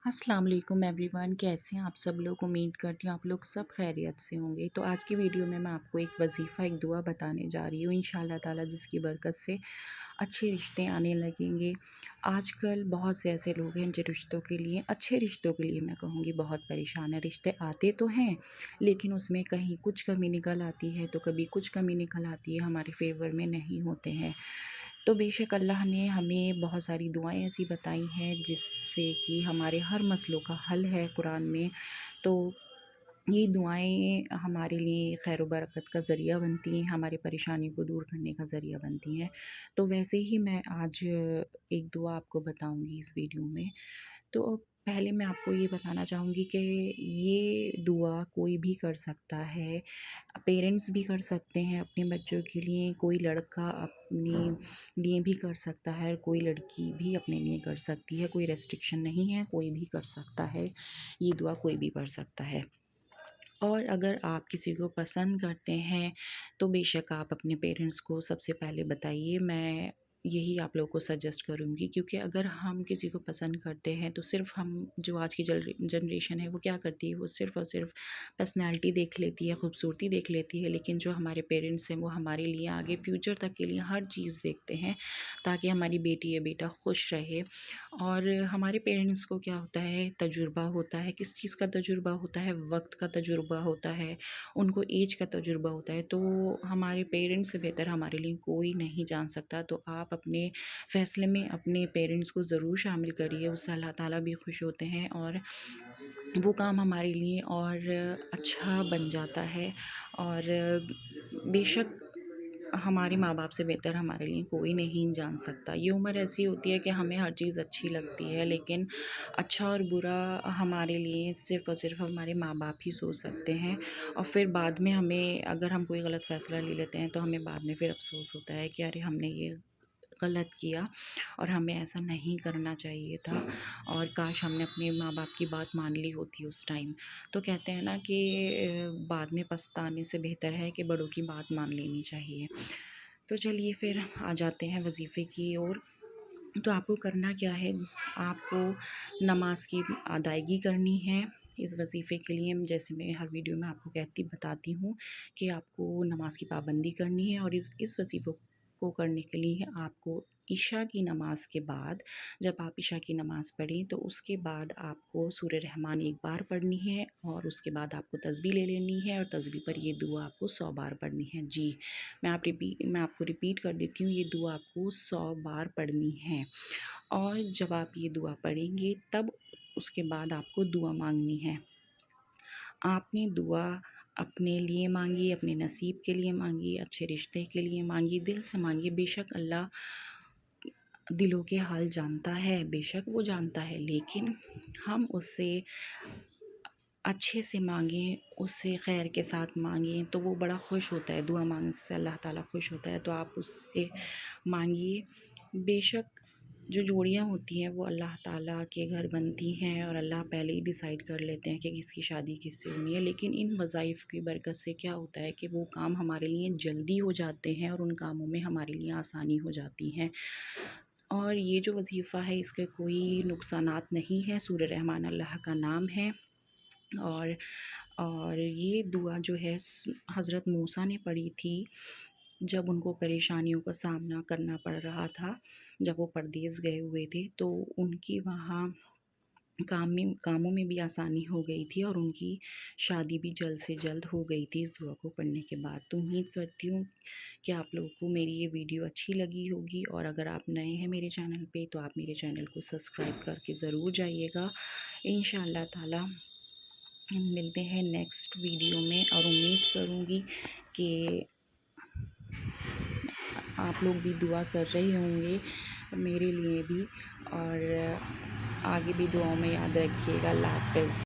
अस्सलाम वालेकुम एवरीवन, कैसे हैं आप सब लोग। उम्मीद करती हूँ आप लोग सब खैरियत से होंगे। तो आज की वीडियो में मैं आपको एक वजीफ़ा, एक दुआ बताने जा रही हूँ इंशाअल्लाह ताला, जिसकी बरकत से अच्छे रिश्ते आने लगेंगे। आजकल बहुत से ऐसे लोग हैं जो रिश्तों के लिए, अच्छे रिश्तों के लिए मैं कहूँगी, बहुत परेशान है। रिश्ते आते तो हैं लेकिन उसमें कहीं कुछ कमी निकल आती है तो कभी कुछ कमी निकल आती है, हमारे फेवर में नहीं होते हैं। तो बेशक अल्लाह ने हमें बहुत सारी दुआएं ऐसी बताई हैं जिससे कि हमारे हर मसलों का हल है कुरान में। तो ये दुआएं हमारे लिए खैर बरकत का ज़रिया बनती हैं, हमारी परेशानी को दूर करने का ज़रिया बनती हैं। तो वैसे ही मैं आज एक दुआ आपको बताऊंगी इस वीडियो में। तो पहले मैं आपको ये बताना चाहूँगी कि ये दुआ कोई भी कर सकता है, पेरेंट्स भी कर सकते हैं अपने बच्चों के लिए, कोई लड़का अपने लिए भी कर सकता है, कोई लड़की भी अपने लिए कर सकती है, कोई रेस्ट्रिक्शन नहीं है, कोई भी कर सकता है। ये दुआ कोई भी पढ़ सकता है। और अगर आप किसी को पसंद करते हैं तो बेशक आप अपने पेरेंट्स को सबसे पहले बताइए। मैं यही आप लोगों को सजेस्ट करूँगी, क्योंकि अगर हम किसी को पसंद करते हैं तो सिर्फ़ हम, जो आज की जनरेशन है वो क्या करती है, वो सिर्फ़ और सिर्फ पर्सनैलिटी देख लेती है, ख़ूबसूरती देख लेती है। लेकिन जो हमारे पेरेंट्स हैं वो हमारे लिए आगे फ्यूचर तक के लिए हर चीज़ देखते हैं ताकि हमारी बेटी या बेटा खुश रहे। और हमारे पेरेंट्स को क्या होता है, तजुर्बा होता है। किस चीज़ का तजुर्बा होता है? वक्त का तजुर्बा होता है, उनको एज का तजुर्बा होता है। तो हमारे पेरेंट्स से बेहतर हमारे लिए कोई नहीं जान सकता। तो आप अपने फ़ैसले में अपने पेरेंट्स को ज़रूर शामिल करिए, उससे अल्लाह ताला भी खुश होते हैं और वो काम हमारे लिए और अच्छा बन जाता है। और बेशक हमारे माँ बाप से बेहतर हमारे लिए कोई नहीं जान सकता। ये उम्र ऐसी होती है कि हमें हर चीज़ अच्छी लगती है, लेकिन अच्छा और बुरा हमारे लिए सिर्फ़ और सिर्फ हमारे माँ बाप ही सोच सकते हैं। और फिर बाद में हमें, अगर हम कोई गलत फ़ैसला ले लेते हैं तो हमें बाद में फिर अफ़सोस होता है कि अरे हमने ये गलत किया और हमें ऐसा नहीं करना चाहिए था, और काश हमने अपने माँ बाप की बात मान ली होती उस टाइम। तो कहते हैं ना कि बाद में पछताने से बेहतर है कि बड़ों की बात मान लेनी चाहिए। तो चलिए फिर आ जाते हैं वजीफ़े की ओर। तो आपको करना क्या है, आपको नमाज की अदायगी करनी है। इस वजीफ़े के लिए, जैसे मैं हर वीडियो में आपको बताती हूँ कि आपको नमाज की पाबंदी करनी है। और इस वजीफ़े को करने के लिए आपको इशा की नमाज़ के बाद, जब आप इशा की नमाज़ पढ़ें तो उसके बाद आपको सूरह रहमान एक बार पढ़नी है, और उसके बाद आपको तस्बीह ले लेनी है, और तस्बीह पर ये दुआ आपको 100 बार पढ़नी है। जी, मैं आपको रिपीट कर देती हूँ, ये दुआ आपको 100 बार पढ़नी है। और जब आप ये दुआ पढ़ेंगे तब उसके बाद आपको दुआ मांगनी है। आपने दुआ अपने लिए मांगी, अपने नसीब के लिए मांगी, अच्छे रिश्ते के लिए मांगी, दिल से मांगी। बेशक अल्लाह दिलों के हाल जानता है, बेशक वो जानता है, लेकिन हम उससे अच्छे से मांगें, उससे खैर के साथ मांगें तो वो बड़ा खुश होता है। दुआ मांगने से अल्लाह ताला खुश होता है। तो आप उससे मांगिए। बेशक जो जोड़ियाँ होती हैं वो अल्लाह ताला के घर बनती हैं, और अल्लाह पहले ही डिसाइड कर लेते हैं कि किसकी शादी किससे होनी है। लेकिन इन वज़ाइफ़ की बरकत से क्या होता है कि वो काम हमारे लिए जल्दी हो जाते हैं, और उन कामों में हमारे लिए आसानी हो जाती है। और ये जो वजीफ़ा है इसके कोई नुकसानात नहीं है। सूरह रहमान अल्लाह का नाम है। और ये दुआ जो है हज़रत मूसा ने पढ़ी थी जब उनको परेशानियों का सामना करना पड़ रहा था, जब वो परदेस गए हुए थे। तो उनकी वहाँ कामों में भी आसानी हो गई थी, और उनकी शादी भी जल्द से जल्द हो गई थी इस दुआ को पढ़ने के बाद। तो उम्मीद करती हूँ कि आप लोगों को मेरी ये वीडियो अच्छी लगी होगी, और अगर आप नए हैं मेरे चैनल पे तो आप मेरे चैनल को सब्सक्राइब करके ज़रूर जाइएगा। इंशाअल्लाह ताला हम मिलते हैं नेक्स्ट वीडियो में, और उम्मीद करूँगी कि आप लोग भी दुआ कर रहे होंगे मेरे लिए भी, और आगे भी दुआओं में याद रखिएगा। अल्लाह हाफ़िज़।